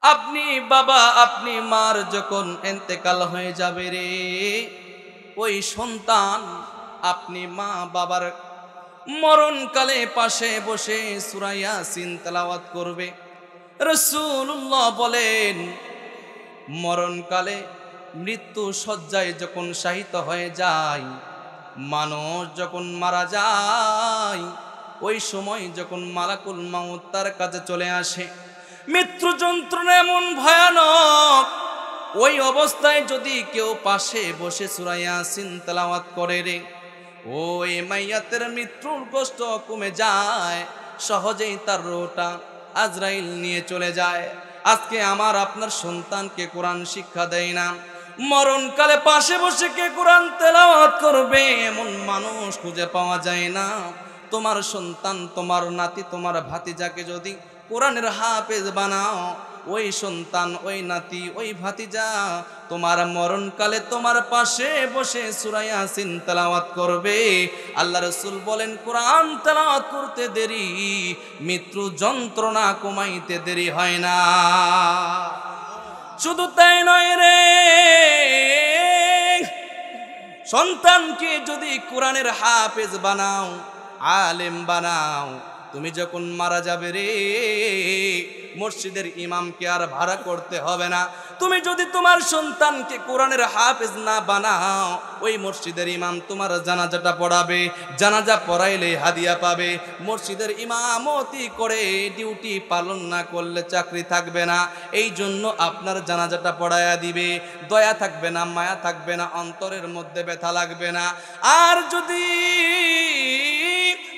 আপনি বাবা আপনি মার যখন ইন্তেকাল হয়ে যাবে রে, ওই সন্তান আপনি মা বাবার মরণকালে পাশে বসে সূরা ইয়াসিন তেলাওয়াত করবে। রাসূলুল্লাহ বলেন, মরণকালে মৃত্যু শয্যায় যখন শায়িত হয়ে যায়, মানুষ যখন মারা যায়, ওই সময় যখন মালাকুল মাউত তার কাছে চলে আসে, মৃত্যু যন্ত্রণা এমন ভয়ানক, ওই অবস্থায় যদি কেউ পাশে বসে সূরা ইয়াসিন তেলাওয়াত করে রে, ওই মাইয়াতের মৃত্যুর কষ্ট কমে যায়, সহজেই তার রূহটা আজরাইল নিয়ে চলে যায়। আজকে আমার আপনার সন্তানকে কোরআন শিক্ষা দেয় না, মরণকালে পাশে বসে কে কোরআন তেলাওয়াত করবে এমন মানুষ খুঁজে পাওয়া যায় না। তোমার সন্তান, তোমার নাতি, তোমার ভাতিজাকে যদি কোরআনের হাফেজ বানাও, ওই সন্তান, ওই নাতি, ওই ভাতিজা তোমার মরণকালে তোমার পাশে বসে সূরা ইয়াসিন তেলাওয়াত করবে। আল্লাহ রাসূল বলেন, কোরআন তেলাওয়াত করতে দেরি মৃত্যু যন্ত্রণা কমাইতে দেরি হয় না। শুধু তাই নয় রে, সন্তানকে যদি কোরআনের হাফেজ বানাও, আলেম বানাও, তুমি যখন মারা যাবে রে, মসজিদের ইমামকে আর ভাড়া করতে হবে না। তুমি যদি তোমার সন্তানকে কোরআনের হাফেজ না বানাও, ওই মসজিদের ইমাম তোমার জানাজাটা পড়াবে, জানাজা পড়াইলে হাদিয়া পাবে। মসজিদের ইমামতি করে ডিউটি পালন না করলে চাকরি থাকবে না। এই জন্য আপনার জানাজাটা পড়াইয়া দিবে, দয়া থাকবে না, মায়া থাকবে না, অন্তরের মধ্যে ব্যথা লাগবে না। আর যদি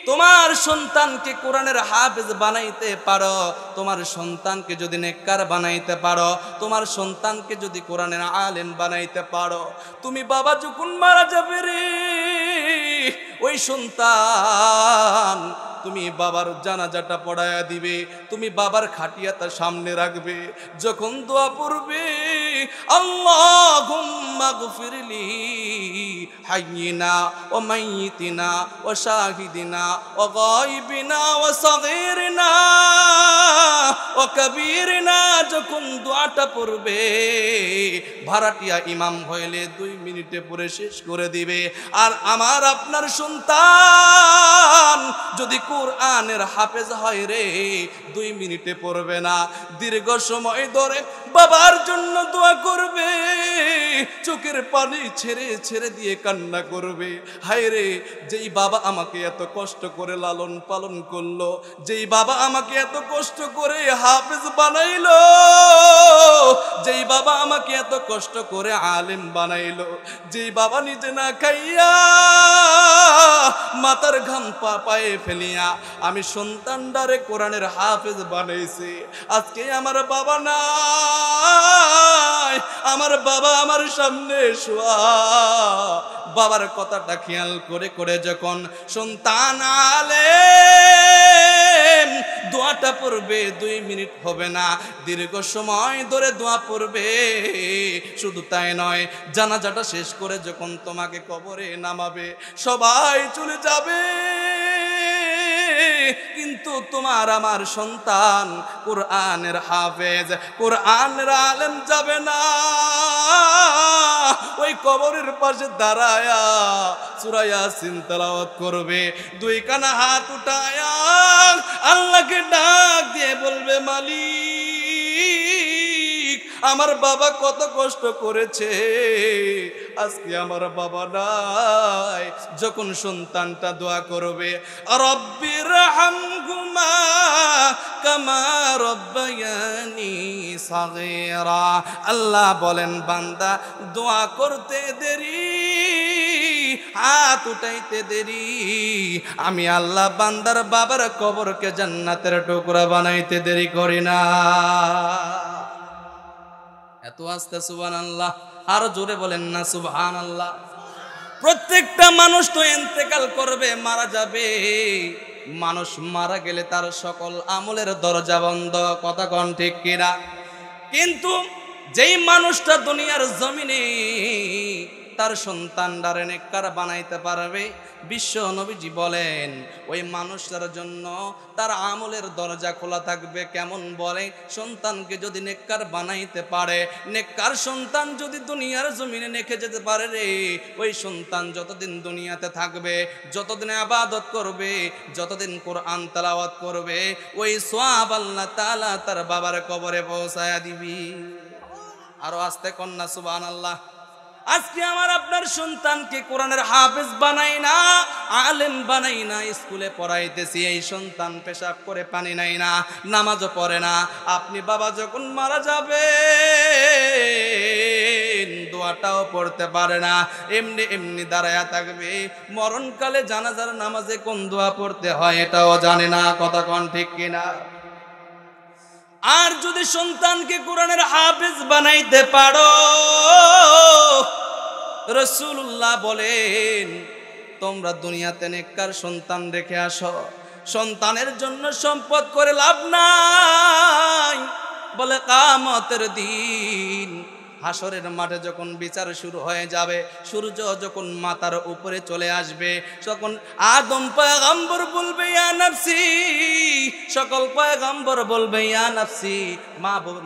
তোমার সন্তানকে কোরআনের হাফেজ বানাইতে পারো, তোমার সন্তানকে যদি নেককার বানাইতে পারো, তোমার সন্তানকে যদি কোরআনের আলেম বানাইতে পারো, তুমি বাবা যখন মারা যাবে রে, ওই সন্তান তুমি বাবার জানাজাটা পড়ায়া দিবে, তুমি বাবার খাটিয়াটা সামনে রাখবে, যখন দোয়া পড়বে, আল্লাহুম্মা গফিরলি হাইয়িনা ওয়া মাইয়িতিনা ওয়া শাহিদিনা ওয়া গায়বিনা ওয়া সাগীরিনা ওয়া কাবীরিনা, যখন দোয়াটা পড়বে, ভাড়াটিয়া ইমাম হইলে 2 মিনিটে পড়ে শেষ করে দিবে। আর আমার আপনার সন্তান যদি কোরআনের হাফেজ হয় রে, 2 মিনিটে পড়বে না, দীর্ঘ সময় ধরে বাবার জন্য দোয়া করবে, চোখের পানি ছেড়ে ছেড়ে দিয়ে কান্না করবে। হায় রে, যেই বাবা আমাকে এত কষ্ট করে লালন পালন করলো, যেই বাবা আমাকে এত কষ্ট করে হাফেজ বানাইলো, যেই বাবা আমাকে এত কষ্ট করে আলেম বানাইলো, যেই বাবা নিজে না খাইয়া মাথার ঘাম পায়ে ফেলিয়া আমি সন্তানটারে কোরআনের হাফেজ বানাইছি, আজকে আমার বাবা নাই, আমার বাবা আমার সামনে শোয়া। বাবার কথাটা খেয়াল করে করে যখন সন্তান আলেম দোয়াটা পড়বে, 2 মিনিট হবে না, দীর্ঘ সময় ধরে দোয়া পড়বে। শুধু তাই নয়, জানাজাটা শেষ করে যখন তোমাকে কবরে নামাবে, সবাই চলে যাবে, কিন্তু তোমার আমার সন্তান কোরআনের হাফেজ, কোরআনের আলেম যাবে না। ওই কবরের পাশে দাঁড়ায়া সূরা ইয়াসিন তেলাওয়াত করবে, 2 কানা হাত উঠায়া আল্লাহকে ডাক দিয়ে বলবে, মালিক আমার বাবা কত কষ্ট করেছে, আজকে আমার বাবা নাই। যখন সন্তানটা দোয়া করবে, রব্বির হামহুমা কামা রব্বায়ানি সাগীরা, আল্লাহ বলেন বান্দা দোয়া করতে দেরি, হাত উঠাইতে দেরি, আমি আল্লাহ বান্দার বাবার কবরকে জান্নাতের টুকরা বানাইতে দেরি করি না। এত আস্তে সুবহানাল্লাহ, আরো জোরে বলেন না সুবহানাল্লাহ। প্রত্যেকটা মানুষ তো ইন্তেকাল করবে, মারা যাবে। মানুষ মারা গেলে তার সকল আমলের দরজা বন্ধ, কথা কোন ঠিক কিনা? কিন্তু যেই মানুষটা দুনিয়ার জমিনে তার সন্তানদারে নেককার বানাইতে পারবে। বিশ্ব নবীজি বলেন ওই মানুষটার জন্য তার আমলের দরজা খোলা থাকবে। কেমন বলে, সন্তানকে যদি নেককার বানাইতে পারে, নেককার সন্তান যদি দুনিয়ার জমিনে নেকে যেতে পারে রে, ওই সন্তান যতদিন দুনিয়াতে থাকবে, যতদিন ইবাদত করবে, যতদিন কোরআন তেলাওয়াত করবে, ওই সওয়াব আল্লাহ তাআলা তার বাবার কবরে পৌঁছায়া দিবি। আরো আস্তে কন্যা সুবহানাল্লাহ। আজকে আমার আপনার সন্তানকে কোরআনের হাফেজ বানাই না, আলেম বানাই না, স্কুলে পড়াইতেছি, এই সন্তান পেশাব করে পানি নাই না, নামাজও পড়ে না। আপনি বাবা যখন মারা যাবে দোয়াটাও পড়তে পারে না, এমনি এমনি দাঁড়ায়া থাকবে। মরণকালে জানাজার নামাজে কোন দোয়া পড়তে হয় এটাও জানে না। কথা কোন ঠিক কিনা? আর যদি সন্তানকে কোরআনের হাফেজ বানাইতে পারো, রাসূলুল্লাহ বলেন তোমরা দুনিয়াতে নেককার সন্তান রেখে আসো। সন্তানের জন্য সম্পদ করে লাভ নাই। বলে কিয়ামতের দিন হাসরের মাঠে যখন বিচার শুরু হয়ে যাবে, সূর্য যখন মাথার উপরে চলে আসবে, তখন আদম পয়গম্বর বলবে ইয়া নাফসি, সকল পয়গম্বর বলবে ইয়া নাফসি,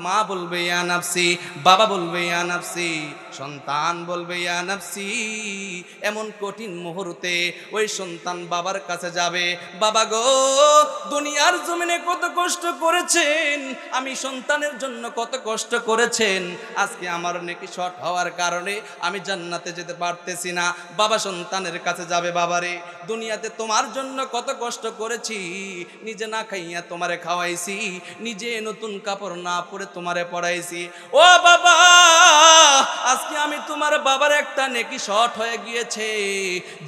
মা বলবে ইয়া নাফসি, বাবা বলবে ইয়া নাফসি, সন্তান বলবে ইয়া নাফসি। এমন কঠিন মুহূর্তে ওই সন্তান বাবার কাছে যাবে, বাবা গো দুনিয়ার জমিনে কত কষ্ট করেছেন, আমি সন্তানের জন্য কত কষ্ট করেছেন, আজকে আমার নেকি শর্ট হওয়ার কারণে আমি জান্নাতে যেতে পারতেছি না। বাবা সন্তানের কাছে যাবে, বাবারে দুনিয়াতে তোমার জন্য কত কষ্ট করেছি, নিজে না খাইয়া তোমারে খাওয়াইছি, নিজে নতুন কাপড় না পরে তোমারে পড়াইছি, ও বাবা আজকে আমি তোমার বাবার একটা নেকি শর্ট হয়ে গিয়েছে,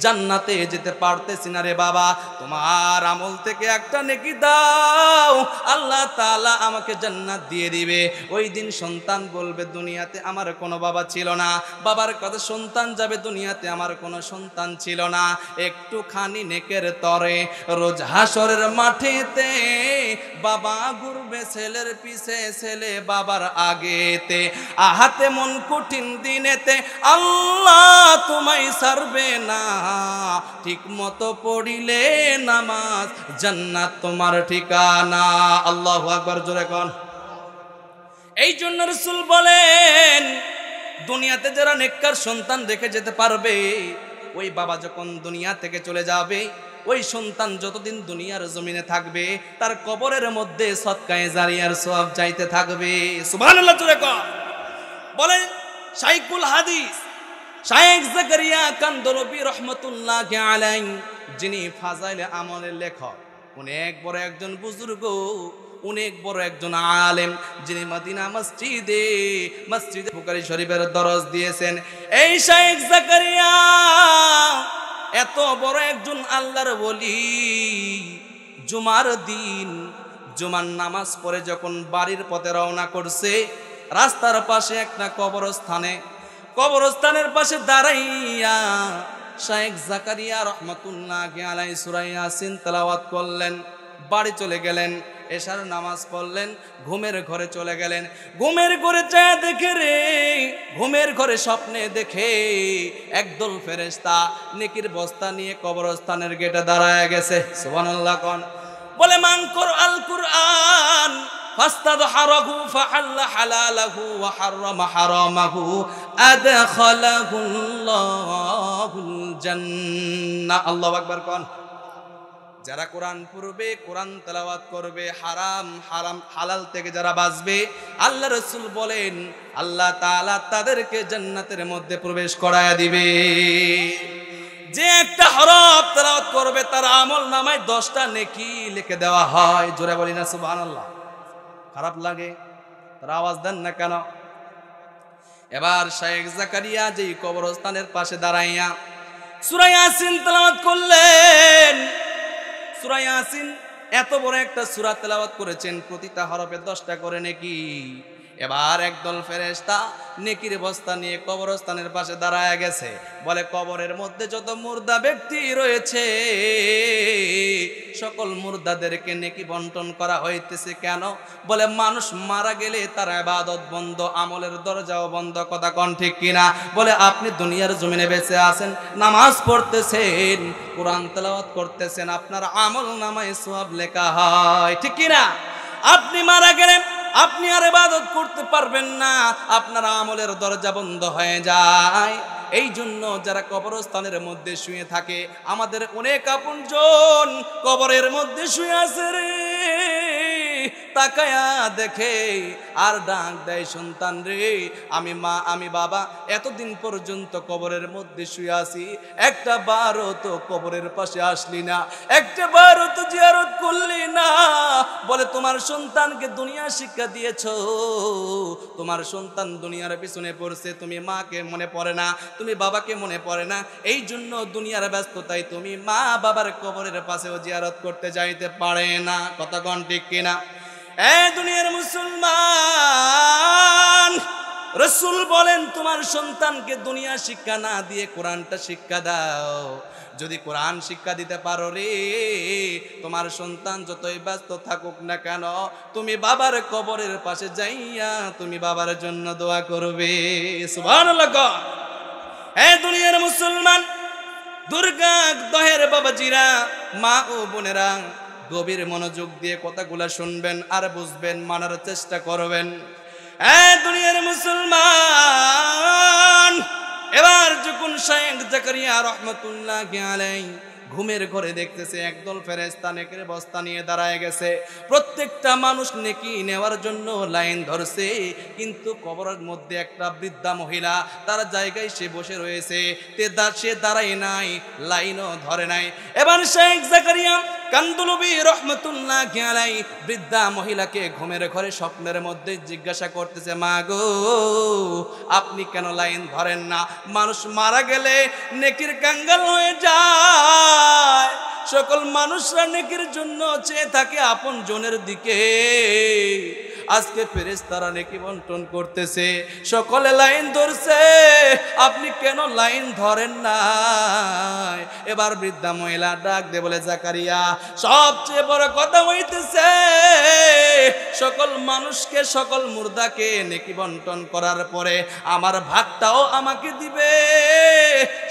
জান্নাতে যেতে পারতেছি না রে বাবা, তোমার আমল থেকে একটা নেকি দাও, আল্লাহ তাআলা আমাকে জান্নাত দিয়ে দিবে। ওই দিন সন্তান বলবে দুনিয়াতে আমার কোনো বাবা ছিল না, বাবার কাছে সন্তান যাবে দুনিয়াতে আমার কোনো সন্তান ছিল না। একটুখানি নেকের তরে রোজ হাসরের মাঠেতে বাবা ঘুরবে ছেলের পিছে, ছেলে বাবার আগেতে, আহাতে মন কঠিন দিনেতে আল্লাহ তোমায় ছাড়বে না, ঠিক মতো পড়িলে নামাজ জান্নাত তোমার ঠিকানা। আল্লাহু আকবার, জোরে কোন। এই জন্য রাসূল বলেন দুনিয়াতে যারা নেককার সন্তান রেখে যেতে পারবে, ওই বাবা যখন দুনিয়া থেকে চলে যাবে, ওই সন্তান যতদিন দুনিয়ার জমিনে থাকবে তার কবরের মধ্যে সদকায়ে জারিয়ার সওয়াব যাইতে থাকবে। সুবহানাল্লাহ, জোরে কোন। বলেন শাইখুল হাদিস শাইখ জাকারিয়া কান্দলবি রাহমাতুল্লাহি আলাইহি, যিনি ফাজাইলে আমলের লেখক, অনেক বড় একজন বুজুর্গ, অনেক বড় একজন আলেম, যিনি মদিনা মসজিদে বুখারী শরীফের দরস দিয়েছেন। এই শাইখ জাকারিয়া এত বড় একজন আল্লাহর ওলি, জুমার দিন জুমার নামাজ পড়ে যখন বাড়ির পথে রওনা করছে, রাস্তার পাশে একটা কবরস্থানের পাশে দাঁড়াইয়া শাইখ জাকারিয়া রাহমাতুল্লাহি আলাইহি সূরা ইয়াসিন তেলাওয়াত করলেন। বাড়ি চলে গেলেন, এশার নামাজ পড়লেন, ঘুমের ঘরে চলে গেলেন। ঘুমের ঘরে চায় দেখে রে, ঘুমের ঘরে স্বপ্নে দেখে একদল ফেরেশতা নেকির বস্তা নিয়ে কবরস্থানের গেটে দাঁড়ায় গেছে। সুবহানাল্লাহ কোন। বলে মান কুরআল কুরআন ফাস্তাদহারাহু ফাহাল্লা হালালাহু ওয়া হাররামা হারামাহু আদখালাহুল্লাহুল জান্নাহ। আল্লাহু আকবার কোন। যারা কোরআন পড়বে, কোরআন তেলাওয়াত করবে, হারাম হালাল থেকে যারা বাঁচবে, আল্লাহ রাসূল বলেন আল্লাহ তাআলা তাদেরকে জান্নাতের মধ্যে প্রবেশ করায়া দিবে। যে একটা হরফ তেলাওয়াত করবে তার আমল নামায় 10টা নেকি লিখে দেওয়া হয়। জোরে বলি না সুবহানাল্লাহ। খারাপ লাগে? তার আওয়াজ দেন না কেন? এবার শাইখ জাকারিয়া যেই কবরস্থানের পাশে দাঁড়াইয়া সূরা ইয়াসিন তেলাওয়াত করলেন। সূরা ইয়াসিন এত বড় একটা সূরা তেলাওয়াত করেছেন, প্রতিটা হরফে 10টা করে নেকি। এবার একদল ফেরেশতা নেকির বস্তা নিয়ে কবরস্থানের পাশে দাঁড়ায় গেছে। বলে কবরের মধ্যে যত মুর্দা ব্যক্তি রয়েছে সকল মুর্দাদেরকে নেকি বন্টন করা হইতেছে। কেন? বলে মানুষ মারা গেলে তার ইবাদত বন্ধ, আমলের দরজাও বন্ধ। কথা কোন ঠিক কিনা? বলে আপনি দুনিয়ার জমিনে বেঁচে আছেন, নামাজ পড়তেছেন, কোরআন তেলাওয়াত করতেছেন, আপনার আমল নামায় সওয়াব লেখা হয়, ঠিক কিনা? আপনি মারা গেলেন, আপনি আর ইবাদত করতে পারবেন না, আপনার আমলের দরজা বন্ধ হয়ে যায়। এই জন্য যারা কবরস্থানের মধ্যে শুয়ে থাকে, আমাদের অনেক আপনজন কবরের মধ্যে শুয়ে আছে রে, তাকায়া দেখে আর ডাক দেয়, সন্তান রে, আমি মা আমি বাবা এতদিন পর্যন্ত কবরের মধ্যে শুয়ে আছি, একটা বারও তো কবরের পাশে আসলি না, একটা বারও তো জিয়ারত করলি না। বলে তোমার সন্তানকে দুনিয়া শিক্ষা দিয়েছো, তোমার সন্তান দুনিয়ার পিছনে পড়ছে, তুমি মাকে মনে পড়ে না, তুমি বাবাকে মনে পড়ে না, এই জন্য দুনিয়ার ব্যস্ততায় তুমি মা বাবার কবরের পাশেও জিয়ারত করতে যাইতে পারে না। কথা কোন ঠিক কিনা? দুনিয়ার মুসলমান, রাসূল বলেন তোমার সন্তানকে দুনিয়া শিক্ষা না দিয়ে কোরআনটা শিক্ষা দাও। যদি কোরআন শিক্ষা দিতে পারো রে, তোমার সন্তান যতই ব্যস্ত থাকুক না কেন, তুমি বাবার কবরের পাশে যাইয়া তুমি বাবার জন্য দোয়া করবে। সুবহানাল্লাহ। দুনিয়ার মুসলমান, দুর্গা দহের বাবাজিরা, মা ও বোনেরা, গভীর মনোযোগ দিয়ে কথাগুলা শুনবেন আর বুঝবেন, মানার চেষ্টা করবেন। দুনিয়ার মুসলমান, এবার যখন শাইখ জাকারিয়া রাহমাতুল্লাহি আলাইহি ঘুমের ঘরে দেখতেছে একদল ফেরেশতা নেকির বস্তা নিয়ে দাঁড়ায় গেছে, প্রত্যেকটা মানুষ নেকি নেওয়ার জন্য লাইন ধরছে, কিন্তু কবরের মধ্যে একটা বৃদ্ধা মহিলা তার জায়গায় সে বসে রয়েছে, সে দাঁড়ায় নাই, লাইনও ধরে নাই। এবার শাইখ জাকারিয়া কান্দুলবি রাহমাতুল্লাহি আলাইহি বৃদ্ধা মহিলাকে ঘুমের ঘরে স্বপ্নের মধ্যে জিজ্ঞাসা করতেছে, মা গো আপনি কেন লাইন ধরেন না? মানুষ মারা গেলে নেকির কাঙ্গাল হয়ে যায়, সকল মানুষরা নেকির জন্য চেয়ে থাকে আপন জনের দিকে। আজকে ফেরেশতারা নেকি বন্টন করতেছে, সকলে লাইন ধরছে, আপনি কেন লাইন ধরেন না? এবার বৃদ্ধা মহিলা ডাক দিয়ে বলে, জাকারিয়া সবচেয়ে বড় কথা হইতেছে সকল মানুষকে, সকল মুর্দাকে নেকি বন্টন করার পরে আমার ভাগটাও আমাকে দিবে।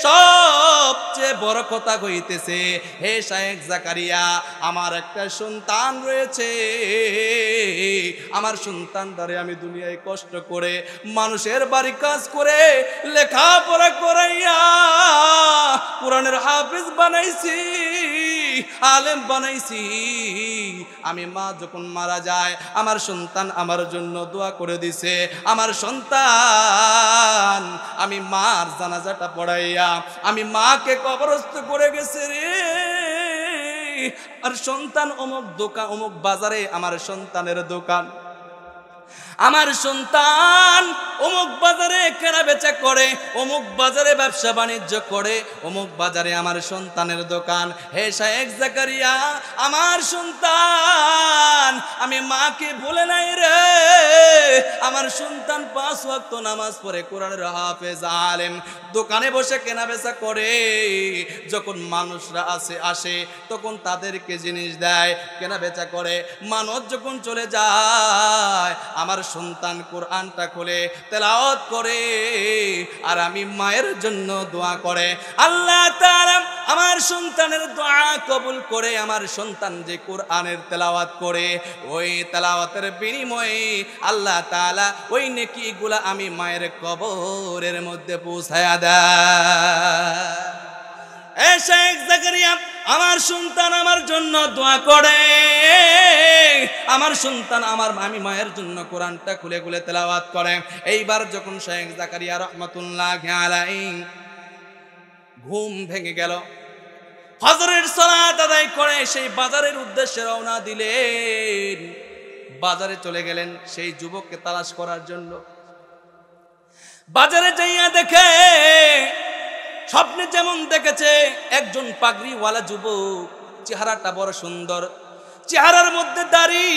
সবচেয়ে বড় কথা হইতেছে, হে শাইখ জাকারিয়া, আমার একটা সন্তান রয়েছে, আমার সন্তান দ্বারে আমি দুনিয়ায় কষ্ট করে মানুষের বাড়ি কাজ করে লেখাপড়া করাইয়া কোরআনের হাফেজ বানাইছি, আলেম বানাইছি। আমি মা যখন মারা যায় আমার সন্তান আমার জন্য দোয়া করে দিছে, আমার সন্তান আমি মার জানাজাটা পড়াইয়া আমি মাকে কবরস্থ করে গেছে রে। আর সন্তান অমুক দোকান, অমুক বাজারে আমার সন্তানের দোকান, আমার সন্তান অমুক বাজারে কেনা বেচা করে, অমুক বাজারে ব্যবসা বাণিজ্য করে, অমুক বাজারে আমার সন্তানের দোকান। হে শাইখ জাকারিয়া, আমার সন্তান আমি মাকে বলে নাই রে, আমার সন্তান 5 ওয়াক্ত নামাজ পড়ে, কোরআনের হাফেজ, আলেম, দোকানে বসে কেনা বেচা করে, যখন মানুষরা আসে তখন তাদেরকে জিনিস দেয়, কেনা বেচা করে। মানুষ যখন চলে যায় আমার সন্তান কোরআনটা খুলে তেলাওয়াত করে আর আমি মায়ের জন্য দোয়া করে। আল্লাহ তাআলা আমার সন্তানের দোয়া কবুল করে, আমার সন্তান যে কোরআনের তেলাওয়াত করে ওই তেলাওয়াতের বিনিময়ে আল্লাহ তাআলা ওই নেকিগুলা আমি মায়ের কবরের মধ্যে পৌঁছায়া দেয়। শাইখ জাকারিয়া আমার সন্তান আমার জন্য দোয়া করে, আমার সন্তান আমি মায়ের জন্য কোরআনটা খুলে খুলে তেলাওয়াত করে। এইবার যখন শাইখ জাকারিয়া রাহমাতুল্লাহি আলাইহি ঘুম ভেঙে গেল, ফজরের সালাত আদায় করে সেই বাজারের উদ্দেশ্যে রওনা দিলেন। বাজারে চলে গেলেন সেই যুবককে তালাশ করার জন্য। বাজারে যাইয়া দেখে স্বপ্নে যেমন দেখেছে একজন পাগড়িওয়ালা যুবক, চেহারাটা বড় সুন্দর, চেহারার মধ্যে দাড়ি,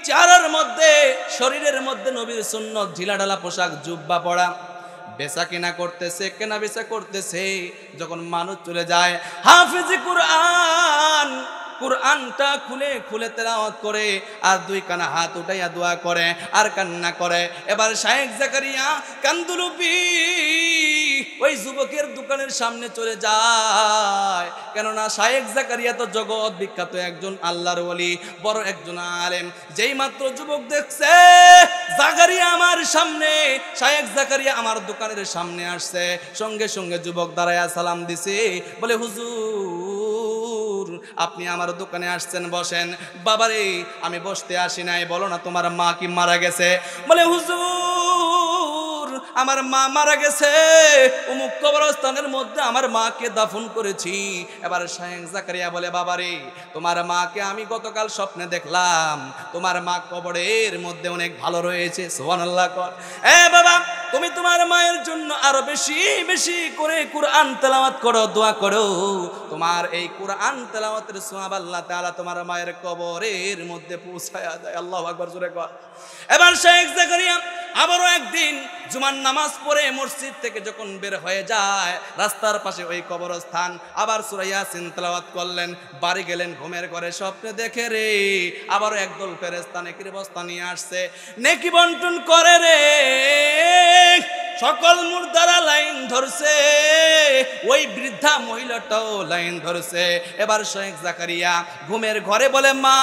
চেহারার মধ্যে শরীরের মধ্যে নবীর সুন্নত ঢিলাঢালা পোশাক জুব্বা পরা, বেচা কেনা করতেছে, কেনা বেচা করতেছে। যখন মানুষ চলে যায়, হাফেজ কুরআন কুরআনটা খুলে খুলে তেলাওয়াত করে আর দুই কানা হাত উঠাইয়া দোয়া করে আর কান্না করে। এবার শায়েখ জাকারিয়া কান্দুলুপি ওই যুবকের দোকানের সামনে চলে যায়, কেননা শায়েখ জাকারিয়া তো জগৎ বিখ্যাত একজন আল্লাহর ওলি, বড় একজন আলেম। যেই মাত্র যুবক দেখছে জাকারিয়া আমার সামনে, শায়েখ জাকারিয়া আমার দোকানের সামনে আসছে, সঙ্গে সঙ্গে যুবক দাঁড়ায়া সালাম দিছে, বলে হুজুর আপনি আমার দোকানে আসছেন, বসেন। বাবারে আমি বসতে আসি নাই, বলো না তোমার মা কি মারা গেছে? বলে হুজুর আমার মা মারা গেছে, অমুক কবরস্থানের মধ্যে আমার মাকে দাফন করেছি। এবার শায়েখ জাকারিয়া বলে বাবারে তোমার মাকে আমি গতকাল স্বপ্নে দেখলাম, তোমার মা কবরের মধ্যে অনেক ভালো রয়েছে। সুবহানাল্লাহ কর। বাবা তুমি তোমার মায়ের জন্য আরো বেশি বেশি করে কুরআন তেলাওয়াত করো, দোয়া করো। তোমার এই কুরআন তেলাওয়াতের সওয়াব আল্লাহ তাআলা তোমার মায়ের কবরের মধ্যে পৌঁছায়া দেয়। আল্লাহু আকবার জোরে কর। এবার শায়েখ জাকারিয়া আবারও একদিন জুমার নামাজ পড়ে মসজিদ থেকে যখন বের হয়ে যায়, রাস্তার পাশে ওই কবরস্থান, আবার সূরা ইয়াসিন তেলাওয়াত করলেন। বাড়ি গেলেন, ঘুমের ঘরে স্বপ্নে দেখে রে আবারও একদল ফেরেশতা নেকির বস্তা নিয়ে আসছে, নেকি বন্টন করে রে। সকল মুর্দারা লাইন ধরছে, ওই বৃদ্ধা মহিলাটাও লাইন ধরছে। এবার শায়েখ জাকারিয়া ঘুমের ঘরে বলে মা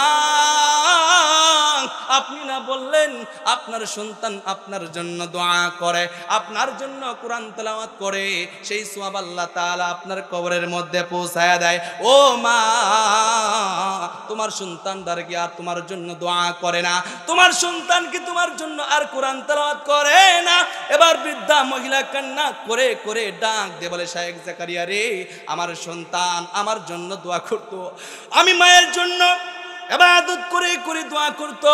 আপনি না বললেন আপনার সন্তান আপনার জন্য দোয়া করে, আপনার জন্য কোরআন তেলাওয়াত করে, সেই সওয়াব আল্লাহ তাআলা আপনার কবরের মধ্যে পৌঁছায়া দেয়। ও মা তোমার সন্তানদার কি আর তোমার জন্য দোয়া করে না? তোমার সন্তান কি তোমার জন্য আর কোরআন তেলাওয়াত করে না? এবার বৃদ্ধা মহিলা কান্না করে করে ডাক দিয়ে বলে শায়েখ জাকারিয়া রে আমার সন্তান আমার জন্য দোয়া করতো, আমি মায়ের জন্য ইবাদত করে করে দোয়া করতো,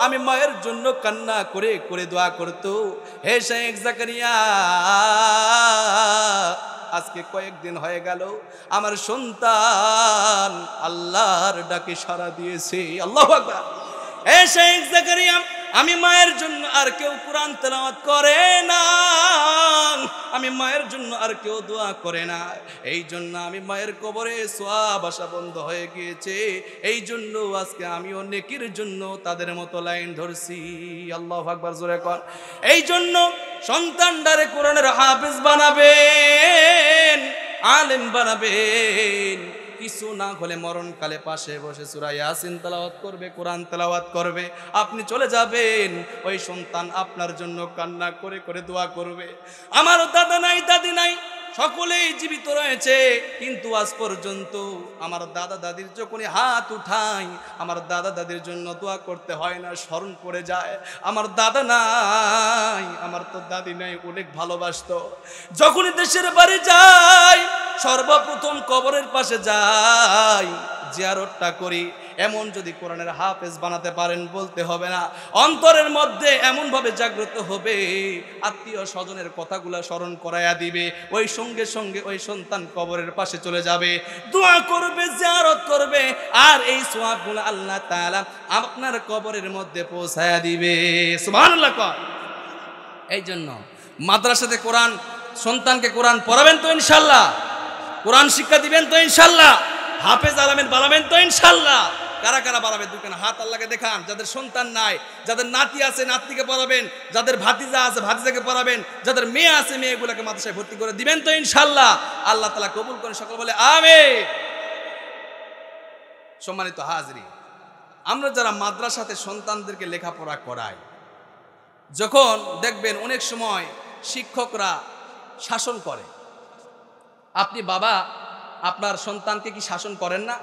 আমি মায়ের জন্য কান্না করে করে দোয়া করতো। হে শায়েখ জাকারিয়া আজকে কয়েকদিন হয়ে গেল আমার সন্তান আল্লাহর ডাকে সাড়া দিয়েছে। আল্লাহু আকবার। হে শায়েখ জাকারিয়া আমি মায়ের জন্য আর কেউ কোরআন তেলাওয়াত করে না, আমি মায়ের জন্য আর কেউ দোয়া করে না, এই জন্য আমি মায়ের কবরে সওয়াব আসা বন্ধ হয়ে গিয়েছে। এই জন্য আজকে আমিও নেকির জন্য তাদের মতো লাইন ধরছি। আল্লাহু আকবার জোরে কর। এই জন্য সন্তানদারে কোরআনের হাফেজ বানাবেন, আলেম বানাবেন। কিছু না হলে মরণকালে পাশে বসে সূরা ইয়াসিন তেলাওয়াত করবে, কোরআন তেলাওয়াত করবে, আপনি চলে যাবেন, ওই সন্তান আপনার জন্য কান্না করে করে দোয়া করবে। আমার দাদা নাই দাদি নাই, সকলেই জীবিত রয়েছে, কিন্তু আজ পর্যন্ত আমার দাদা দাদির যখনই হাত উঠাই আমার দাদা দাদির জন্য দোয়া করতে হয় না, স্মরণ করে যায় আমার দাদা নাই, আমার তো দাদি নাই, অনেক ভালোবাসতো। যখনই দেশের বাড়ি যাই সর্বপ্রথম কবরের পাশে যাই, জিয়ারতটা করি। এমন যদি কোরআনের হাফেজ বানাতে পারেন বলতে হবে না, অন্তরের মধ্যে এমন ভাবে জাগ্রত হবে, আত্মীয় স্বজনের কথাগুলো স্মরণ করাইয়া দিবে, ওই সঙ্গে সঙ্গে ওই সন্তান কবরের পাশে চলে যাবে, দোয়া করবে, জিয়ারত করবে, আর এই সওয়াবগুলো আল্লাহ তাআলা আপনার কবরের মধ্যে পৌঁছায়া দিবে। সুবহানাল্লাহ। এই জন্য মাদ্রাসাতে কোরআন, সন্তানকে কোরআন পড়াবেন তো ইনশাআল্লাহ, কোরআন শিক্ষা দিবেন তো ইনশাআল্লাহ, হাফেজ আলামের বানাবেন তো ইনশাআল্লাহ। কারা কারা বাড়াবে দুখান হাত আল্লাহকে দেখান। যাদের সন্তান নাই, যাদের নাতি আছে নাতিকে পড়াবেন, যাদের ভাতিজা আছে ভাতিজাকে পড়াবেন, যাদের মেয়ে আছে মেয়েগুলোকে মাদ্রাসায় ভর্তি করে দিবেন তো ইনশাআল্লাহ। আল্লাহ তাআলা কবুল করেন, সকল বলে আমিন। সম্মানিত হাজরিন, আমরা যারা মাদ্রাসাতে সন্তানদেরকে লেখাপড়া করাই, যখন দেখবেন অনেক সময় শিক্ষকরা শাসন করে, আপনি বাবা আপনার সন্তানকে কি শাসন করেন না?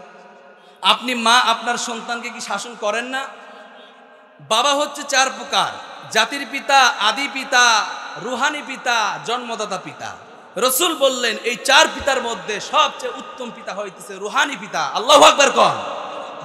আপনি মা আপনার সন্তানকে কি শাসন করেন না? বাবা হচ্ছে চার প্রকার: জাতির পিতা, আদি পিতা, রুহানি পিতা, জন্মদাতা পিতা। রাসূল বললেন এই চার পিতার মধ্যে সবচেয়ে উত্তম পিতা হইতেছে রুহানি পিতা। আল্লাহু আকবার কন।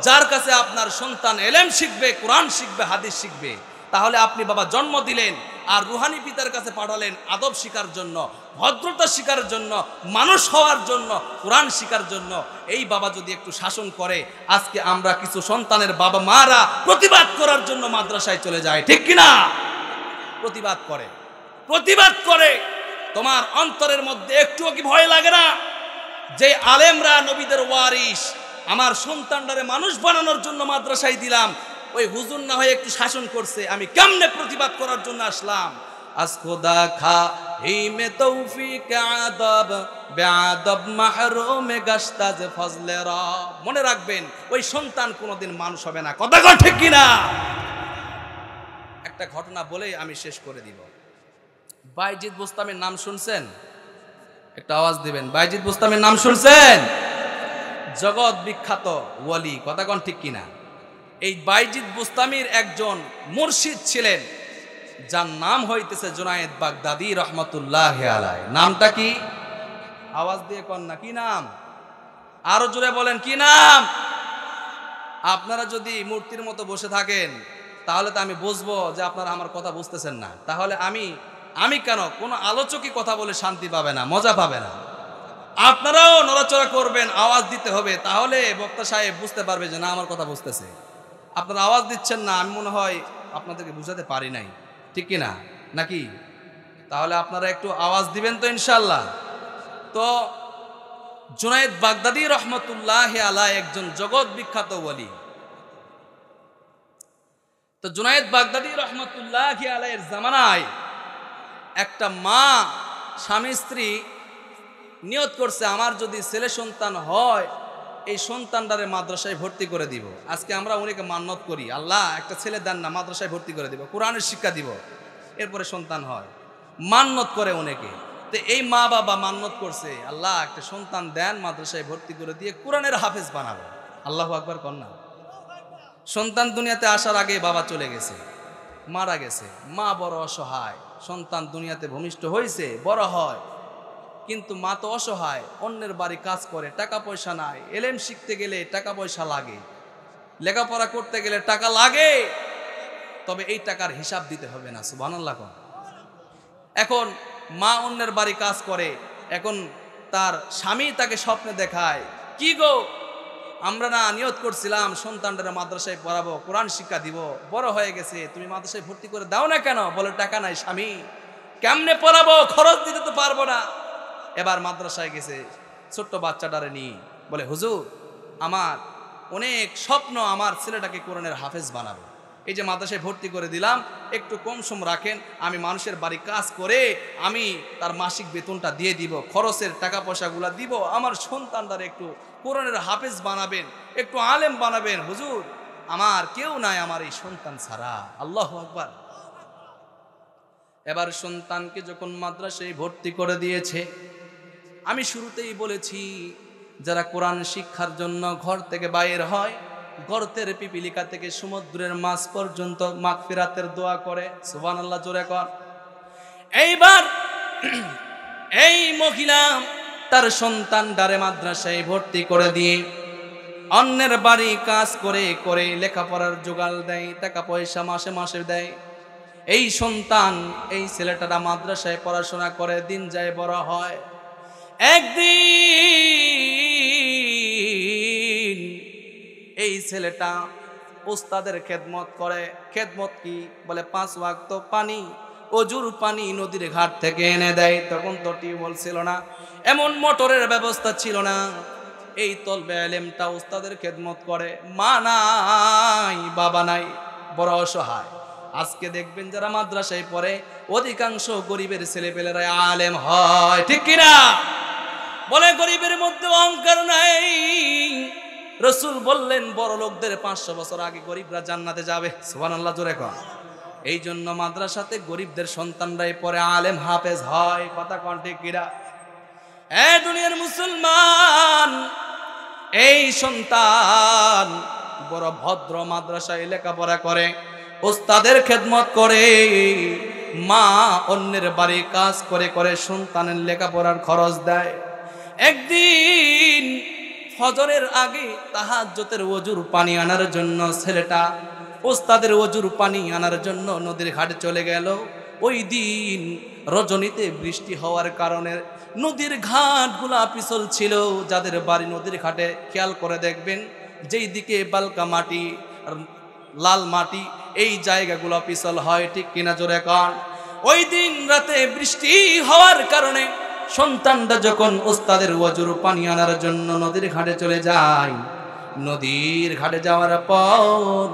যার কাছে আপনার সন্তান ইলম শিখবে, কোরআন শিখবে, হাদিস শিখবে, তাহলে আপনি বাবা জন্ম দিলেন, আর রুহানি পিতার কাছে পাঠালেন আদব শিখার জন্য, ভদ্রতা শিখার জন্য, মানুষ হওয়ার জন্য, কোরআন শিখার জন্য। এই বাবা যদি একটু শাসন করে, আজকে আমরা কিছু সন্তানের বাবা মারা প্রতিবাদ করার জন্য মাদ্রাসায় চলে যায়, ঠিক কিনা? প্রতিবাদ করে তোমার অন্তরের মধ্যে একটুও কি ভয় লাগে না যে আলেমরা নবীদের ওয়ারিস, আমার সন্তানটারে মানুষ বানানোর জন্য মাদ্রাসায় দিলাম, ওই হুজুর না হয়ে একটু শাসন করছে, আমি কেমনে প্রতিবাদ করার জন্য আসলাম? আজ খোদা খা হি মে তৌফিক আদব বেআদব মাহরুমে গাশতাজ ফজলে রব। মনে রাখবেন, ওই সন্তান কোনোদিন মানুষ হবে না। কথা কয় ঠিক কিনা? একটা ঘটনা বলেই আমি শেষ করে দিব। বাইজিদ বুস্তামের নাম শুনছেন? একটা আওয়াজ দিবেন। বাইজিদ বুস্তামের নাম শুনছেন? জগৎ বিখ্যাত ওয়ালি, কথা কোন ঠিক কিনা? এই বাইজিদ বুস্তামির একজন মুর্শিদ ছিলেন, যার নাম হইতেছে জুনায়েদ বাগদাদি রহমতুল্লাহ আলাইহি। নামটা কি? আওয়াজ দিয়ে কোন না, কি নাম? আরো জোরে বলেন, কি নাম? আপনারা যদি মূর্তির মতো বসে থাকেন তাহলে তো আমি বুঝবো যে আপনারা আমার কথা বুঝতেছেন না। তাহলে আমি কেন, কোনো আলোচকই কথা বলে শান্তি পাবে না, মজা পাবে না। আপনারাও নড়াচড়া করবেন, আওয়াজ দিতে হবে, তাহলে বক্তা সাহেব বুঝতে পারবে যে না আমার কথা বুঝতেছে। আপনারা আওয়াজ দিচ্ছেন না, আমি মনে হয় আপনাদেরকে বুঝাতে পারি নাই, ঠিক কিনা? নাকি? তাহলে আপনারা একটু আওয়াজ দিবেন তো ইনশাল্লাহ। তো জুনায়েদ বাগদাদি রহমতুল্লাহ আলাইহি একজন জগৎ বিখ্যাত ওয়ালি। তো জুনায়েদ বাগদাদি রহমতুল্লাহ আলাইহির জামানায় একটা মা স্বামী স্ত্রী নিয়ত করছে, আমার যদি ছেলে সন্তান হয় এই সন্তানটারে মাদ্রাসায় ভর্তি করে দিব। আজকে আমরা অনেকে মান্যত করি, আল্লাহ একটা ছেলে দেন না, মাদ্রাসায় ভর্তি করে দিব, কোরআনের শিক্ষা দিব, এরপরে সন্তান হয়, মান্যত করে অনেকে। তো এই মা বাবা মান্যত করছে, আল্লাহ একটা সন্তান দেন, মাদ্রাসায় ভর্তি করে দিয়ে কোরআনের হাফেজ বানাবো। আল্লাহু আকবার কন্যা। সন্তান দুনিয়াতে আসার আগে বাবা চলে গেছে, মারা গেছে, মা বড় অসহায়। সন্তান দুনিয়াতে ভূমিষ্ঠ হয়েছে, বড় হয়, কিন্তু মা তো অসহায়, অন্যের বাড়ি কাজ করে, টাকা পয়সা নাই। এলেম শিখতে গেলে টাকা পয়সা লাগে, লেখাপড়া করতে গেলে টাকা লাগে, তবে এই টাকার হিসাব দিতে হবে না। সুবহানাল্লাহ। এখন মা অন্যের বাড়ি কাজ করে, এখন তার স্বামী তাকে স্বপ্নে দেখায়, কি গো আমরা না নিয়ত করছিলাম সন্তানরা মাদ্রাসায় পড়াবো, কোরআন শিক্ষা দিব, বড় হয়ে গেছে, তুমি মাদ্রাসায় ভর্তি করে দাও না কেন? বলে টাকা নাই স্বামী, কেমনে পড়াবো, খরচ দিতে তো পারবো না। এবার মাদ্রাসায় গেছে, ছোট্ট বাচ্চাটারে নিয়ে বলে, হুজুর আমার অনেক স্বপ্ন, আমার ছেলেটাকে কোরআনের হাফেজ বানাবো। এই যে মাদ্রাসায় ভর্তি করে দিলাম, একটু কম সম রাখেন, আমি মানুষের বাড়ি কাজ করে আমি তার মাসিক বেতনটা দিয়ে দিব, খরচের টাকা পয়সাগুলা দিব, আমার সন্তানটারে একটু কোরআনের হাফেজ বানাবেন, একটু আলেম বানাবেন হুজুর, আমার কেউ নাই আমার এই সন্তান ছাড়া। আল্লাহু আকবার। এবার সন্তানকে যখন মাদ্রাসায় ভর্তি করে দিয়েছে, আমি শুরুতেই বলেছি যারা কোরআন শিক্ষার জন্য ঘর থেকে বাইর হয়, গর্তের পিপিলিকা থেকে সমুদ্রের মাছ পর্যন্ত মাগফিরাতের দোয়া করে। সুবহানাল্লাহ, জোরে কর। এইবার এই মহিলা তার সন্তানটারে মাদ্রাসায় ভর্তি করে দিয়ে অন্যের বাড়ি কাজ করে করে লেখাপড়ার জোগাড় দেয়, টাকা পয়সা মাসে মাসে দেয়। এই সন্তান, এই ছেলেটারা মাদ্রাসায় পড়াশোনা করে, দিন যায়, বড় হয়। একদিন এই ছেলেটা উস্তাদের খেদমত করে। খেদমত কি? বলে 5 ওয়াক্ত পানি, অজুর পানি নদীর ঘাট থেকে এনে দেয়। তখন তো টিউবওয়েল ছিল না, এমন মোটরের ব্যবস্থা ছিল না। এই তলবে আলেমটা উস্তাদের খেদমত করে, মা নাই, বাবা নাই, বড় অসহায়। আজকে দেখবেন যারা মাদ্রাসায় পড়ে অধিকাংশ গরিবের ছেলেপেলেরা আলেম হয়, ঠিক কিনা? বলে গরিবের মধ্যে অহংকার নাই। রাসূল বললেন বড় লোকদের 500 বছর আগে গরিবরা জান্নাতে যাবে। সুবহানাল্লাহ, জোরে কর। এই জন্য মাদ্রাসাতে গরিবদের সন্তানরাই পড়ে, আলেম হাফেজ হয়। কথা কোন ঠিক কিনা? দুনিয়ার মুসলমান, এই সন্তান বড় ভদ্র, মাদ্রাসায় লেখাপড়া করে, ওস্তাদের খেদমত করে, মা অন্যের বাড়ি কাজ করে করে সন্তানের লেখাপড়ার খরচ দেয়। একদিন ফজরের আগে তাহাজ্জুদের ওযুর পানি আনার জন্য ছেলেটা ওস্তাদের ওযুর পানি আনার জন্য নদীর ঘাটে চলে গেল। ওই দিন রজনীতে বৃষ্টি হওয়ার কারণে নদীর ঘাটগুলা পিছল ছিল। যাদের বাড়ি নদীর ঘাটে খেয়াল করে দেখবেন, যেই দিকে বালকা মাটি লাল মাটি এই জায়গাগুলো পিছল হয়, ঠিক কিনা জোরে কন। ওই দিন রাতে বৃষ্টি হওয়ার কারণে সন্তানটা যখন ওস্তাদের ওয়াজুর পানি আনার জন্য নদীর ঘাটে চলে যায়, নদীর ঘাটে যাওয়ার পর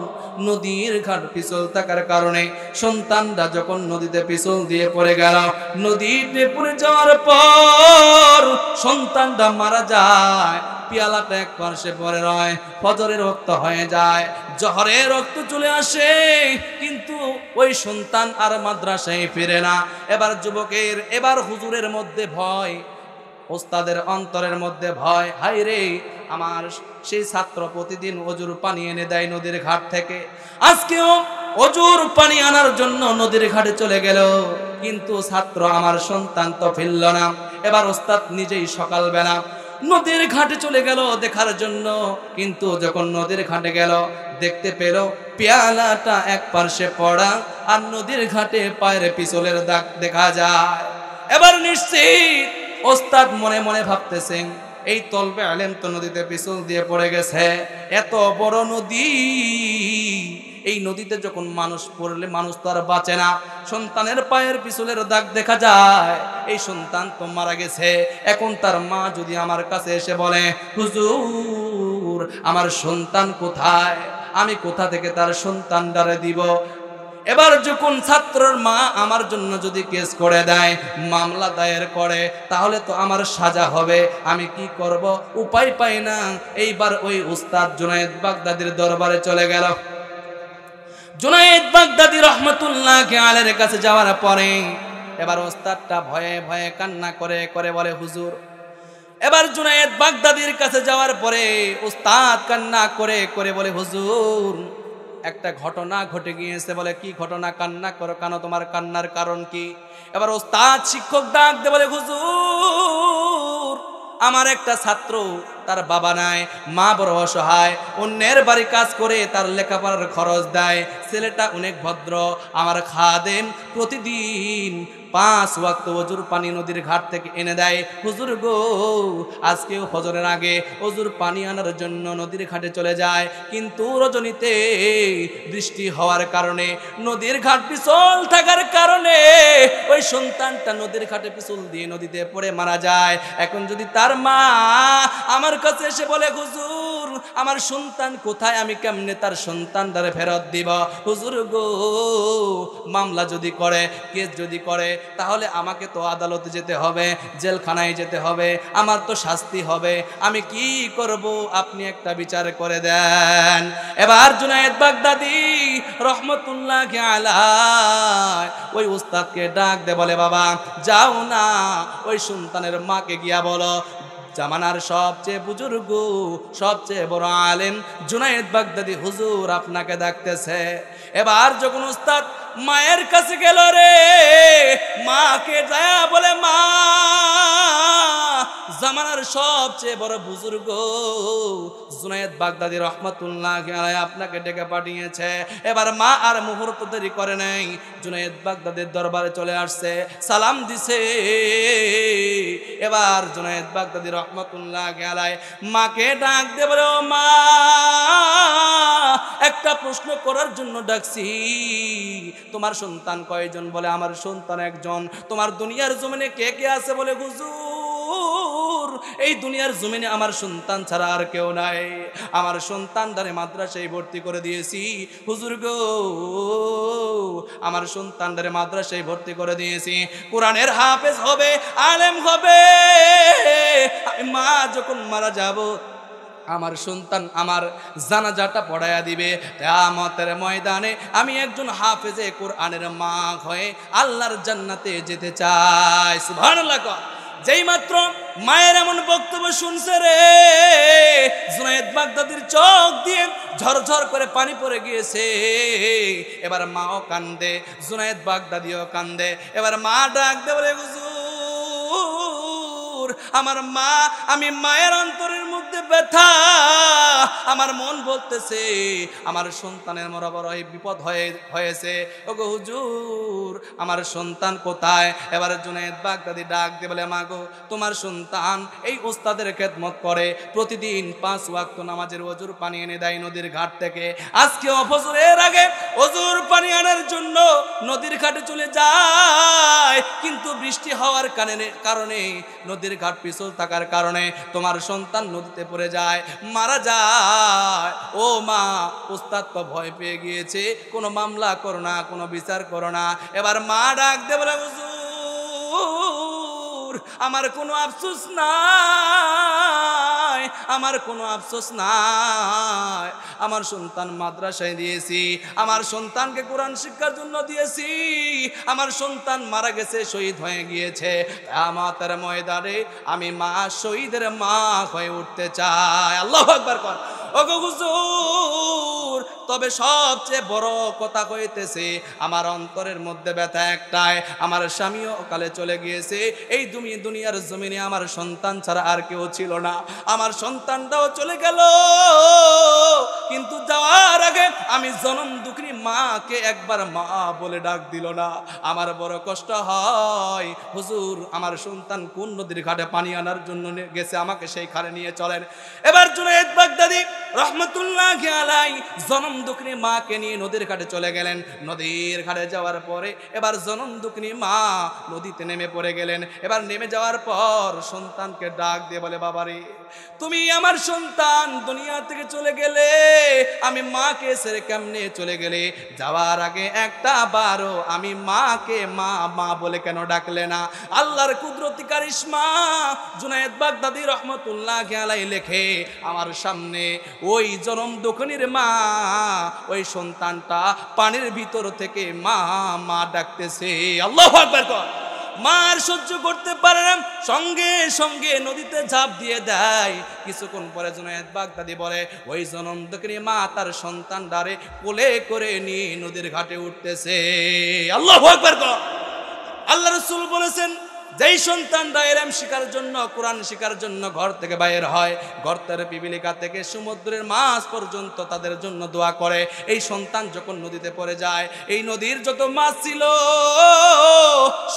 নদীর ঘাট পিছল থাকার কারণে সন্তানটা যখন নদীতে পিছল দিয়ে পড়ে গেল, নদীতে পড়ে যাওয়ার পর সন্তানটা মারা যায়। পিয়ালাটা এক পাশে পড়ে রয়, ফজরের রক্ত হয়ে যায়, জহরের রক্ত চলে আসে, কিন্তু ওই সন্তান আর মাদ্রাসায় ফিরে না। এবার যুবকের, এবার হুজুরের মধ্যে ভয়, ওস্তাদের অন্তরের মধ্যে ভয়, হায় রে আমার সেই ছাত্র প্রতিদিন অজুর পানি এনে দেয় নদীর ঘাট থেকে, আজকেও অজুর পানি আনার জন্য নদীর ঘাটে চলে গেল, কিন্তু ছাত্র আমার সন্তান তো ফিরল না। এবার ওস্তাদ নিজেই সকালবেলা নদীর ঘাটে চলে গেল দেখার জন্য, কিন্তু যখন নদীর ঘাটে গেল দেখতে পেল পেয়ালাটা এক পার্শ্বে পড়া আর নদীর ঘাটে পায়ের পিছলের দাগ দেখা যায়। এবার নিশ্চিত ওস্তাদ মনে মনে ভাবতেছেন, এই তলবে আলেম তো নদীতে পিছল দিয়ে পড়ে গেছে, এত বড় নদী, এই নদীতে যখন মানুষ পড়লে মানুষ তো আর বাঁচে না, সন্তানের পায়ের পিছলের দাগ দেখা যায়, এই সন্তান তো মারা গেছে। এখন তার মা যদি আমার কাছে এসে বলে, হুজুর আমার সন্তান কোথায়, আমি কোথা থেকে তার সন্তানটারে দিব? এবার যখন ছাত্রের মা আমার জন্য যদি কেস করে দেয়, মামলা দায়ের করে, তাহলে তো আমার সাজা হবে, আমি কি করব? উপায় পাই না। এইবার ওই উস্তাদ জুনায়েদ বাগদাদির দরবারে চলে গেল। জুনায়েদ বাগদাদি রহমতুল্লাহি আলাইহির কাছে যাওয়ার পরে এবার ওস্তাদটা ভয়ে ভয়ে কান্না করে করে বলে, হুজুর। এবার জুনায়েদ বাগদাদির কাছে যাওয়ার পরে উস্তাদ কান্না করে করে বলে, হুজুর একটা ঘটনা ঘটে গিয়েছে। বলে, কি ঘটনা? কান্না করো কেন, তোমার কান্নার কারণ কি? এবার ওস্তাদ শিক্ষক ডাক দে বলে, হুজুর আমার একটা ছাত্র, তার বাবা নাই, মা বড় অসহায়, অন্যের বাড়ি কাজ করে তার লেখাপড়ার খরচ দেয়, ছেলেটা অনেক ভদ্র, আমার খাদেম, প্রতিদিন 5 ওয়াক্ত ওজুর পানি নদীর ঘাট থেকে এনে দেয়। হুজুর গো, আজকেও ফজরের আগে ওজুর পানি আনার জন্য নদীর ঘাটে চলে যায়, কিন্তু রজনীতে বৃষ্টি হওয়ার কারণে, নদীর ঘাট পিছল থাকার কারণে ওই সন্তানটা নদীর ঘাটে পিছল দিয়ে নদীতে পড়ে মারা যায়। এখন যদি তার মা আমার কাছে এসে বলে, হুজুর আমার সন্তান কোথায়, আমি কেমনে তার সন্তানটারে ফেরত দিব? হুজুর গো, মামলা যদি করে, কেস যদি করে, তাহলে আমাকে তো আদালতে যেতে হবে, জেলখানায় যেতে হবে, আমার তো শাস্তি হবে, আমি কি করব? আপনি একটা বিচার করে দেন। এবার জুনায়েদ বাগদাদি রহমতুল্লাহি আলাইহি ওই উস্তাদকে ডাক দে বলে, বাবা যাও না, ওই সন্তানের মাকে গিয়া বলো, জামানার সবচেয়ে বুজুর্গ, সবচেয়ে বড় আলেম জুনায়েদ বাগদাদি হুজুর আপনাকে ডাকতেছে। এবার যখন উস্তাদ মায়ের কাছে গেল রে, মাকে যায় বলে, মা জামানার সবচেয়ে বড় বুজুর্গ জুনায়েদ বাগদাদি রহমতুল্লাহি আলাইহি আপনাকে ডেকে পাঠিয়েছে। এবার মা আর মুহূর্ত দেরি করে নাই, জুনায়েদ বাগদাদির দরবারে চলে আসছে, সালাম দিছে। এবার জুনায়েদ বাগদাদি রহমতুল্লাহি আলাইহি মাকে ডাক দিয়ে বলে, ও মা একটা প্রশ্ন করার জন্য ডাকছি, তোমার সন্তান কয়জন? বলে, আমার সন্তান একজন। তোমার দুনিয়ার জমিনে কে কে আছে? বলে, হুজুর এই দুনিয়ার জমিনে আমার সন্তান ছাড়া আর কেউ নাই, আমার সন্তানটারে মাদ্রাসায় ভর্তি করে দিয়েছি হুজুর গো, আমার সন্তানটারে মাদ্রাসায় ভর্তি করে দিয়েছি, কোরআনের হাফেজ হবে, আলেম হবে। মা যখন মারা যাব, আমার সন্তান আমার জানাজাটা পড়ায়া দিবে, কিয়ামতের ময়দানে আমি একজন হাফেজে কোরআনের মা হয়ে আল্লাহর জান্নাতে যেতে চাই। সুবহানাল্লাহ। যেই মাত্র মায়ের এমন বক্তব্য শুনছে রে, জুনায়েদ বাগদাদির চোখ দিয়ে ঝরঝর করে পানি পড়ে গিয়েছে। এবার মাও কান্দে, জুনায়েদ বাগদাদিও কান্দে। এবার মা ডাক দে বলে, হুজুর আমার মা, আমি মায়ের অন্তরের মধ্যে ব্যথা, আমার মন বলতেছে আমার সন্তানের মরা বড় বিপদ হয়েছে। ওগো হুজুর আমার সন্তান কোথায়? এবার জুনায়েদ বাগদাদি ডাক দিয়ে বলে, মা গো তোমার সন্তান এই ওস্তাদের খেদমত করে, প্রতিদিন 5 ওয়াক্ত নামাজের ওযুর পানি এনে দেয় নদীর ঘাট থেকে। আজকে ফজরের আগে ওযুর পানি আনার জন্য নদীর ঘাটে চলে যায়, কিন্তু বৃষ্টি হওয়ার কারণে নদীর ঘাট পিছল থাকার কারণে তোমার সন্তান নদীতে পড়ে যায়, মারা যায়। ও মা, ওস্তাদ তো ভয় পেয়ে গিয়েছে, কোনো মামলা করো না, কোনো বিচার করো না। এবার মা ডাক দিয়ে বলে, হুজুর আমার কোনো আফসোস নাই, আমার কোনো আফসোস নাই। আমার সন্তান মাদ্রাসায় দিয়েছি, আমার সন্তানকে কোরআন শিক্ষার জন্য দিয়েছি, আমার সন্তান মারা গেছে, শহীদ হয়ে গিয়েছে। কিয়ামতের ময়দানে আমি মা শহীদের মা হয়ে উঠতে চাই। আল্লাহু আকবার কর। ওগো হুজুর, তবে সবচেয়ে বড় কথা হইতেছে আমার অন্তরের মধ্যে ব্যথা একটাই, আমার স্বামীও অকালে চলে গিয়েছে, এই দুনিয়ার জমিনে আমার সন্তান ছাড়া আর কেউ ছিল না, আমার সন্তানটাও চলে গেল, কিন্তু যাওয়ার আগে আমি জনম দুঃখিনী মাকে একবার মা বলে ডাক দিল না। আমার বড় কষ্ট হয়, হুজুর আমার সন্তান কোন নদীর ঘাটে পানি আনার জন্য গেছে, আমাকে সেই ঘাটে নিয়ে চলেন। এবার জুনায়েদ বাগদাদি রহমতুল্লাহি আলাইহি জনম দুঃখিনী মাকে নিয়ে নদীর ঘাটে চলে গেলেন। নদীর ঘাটে যাওয়ার পরে এবার জনম দুঃখিনী মা নদীতে নেমে পড়ে গেলেন। এবার নেমে যাওয়ার পর সন্তানকে ডাক দিয়ে বলে, বাবারে তুমি আমার সন্তান, দুনিয়া থেকে চলে গেলে, আমি মাকে ছেড়ে কেমনে চলে গেলে? যাওয়ার আগে একটা বারো আমি মাকে মা মা বলে কেন ডাকলে না? আল্লাহর কুদরতি কারিশমা জুনায়েদ বাগদাদি রহমতুল্লাহি আলাইহি লেখে, আমার সামনে ওই জনম দুঃখিনীর মা ওই সন্তানটা পানির ভিতর থেকে মা মা ডাকতেছে। আল্লাহু আকবার কর। মার সহ্য করতে পারে না, সঙ্গে সঙ্গে নদীতে ঝাঁপ দিয়ে দেয়। কিছুক্ষণ পরে জুনায়েদ বাগদাদি বলে, ওই জনম দুঃখিনী মা তার সন্তান ডারে কোলে করে নিয়ে নদীর ঘাটে উঠতেছে। আল্লাহু আকবার কর। আল্লাহ রাসূল বলেছেন, যেই সন্তানরা ইলম শিখার জন্য, কোরআন শিখার জন্য ঘর থেকে বাইর হয়, গর্তের পিপিলিকা থেকে সমুদ্রের মাছ পর্যন্ত তাদের জন্য দোয়া করে। এই সন্তান যখন নদীতে পড়ে যায়, এই নদীর যত মাছ ছিল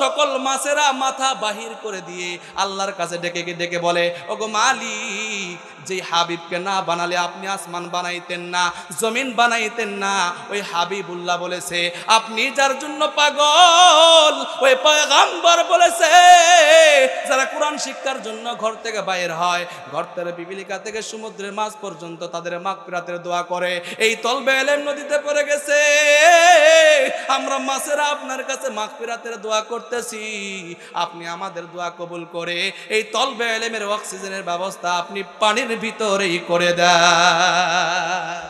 সকল মাছেরা মাথা বাহির করে দিয়ে আল্লাহর কাছে ডেকে বলে, ওগো মালিক, যে হাবিবকে না বানালে আপনি আসমান বানাইতেন না, জমিন বানাইতেন না। ওই হাবিবুল্লাহ বলেছে, আপনি যার জন্য পাগল, ওই পয়গম্বর বলেছে, যারা কোরআন শিক্ষার জন্য ঘর থেকে বাইর হয়, গর্তের পিপিলিকা থেকে সমুদ্রের মাছ পর্যন্ত তাদের মাগফিরাতের দোয়া করে। এই তলবে ইলম নদীতে পড়ে গেছে, আমরা মাছেরা আপনার কাছে মাগফিরাতের দোয়া করতেছি, আপনি আমাদের দোয়া কবুল করে এই তলবে ইলমের অক্সিজেনের ব্যবস্থা আপনি পানির ভিতরেই করে দেন।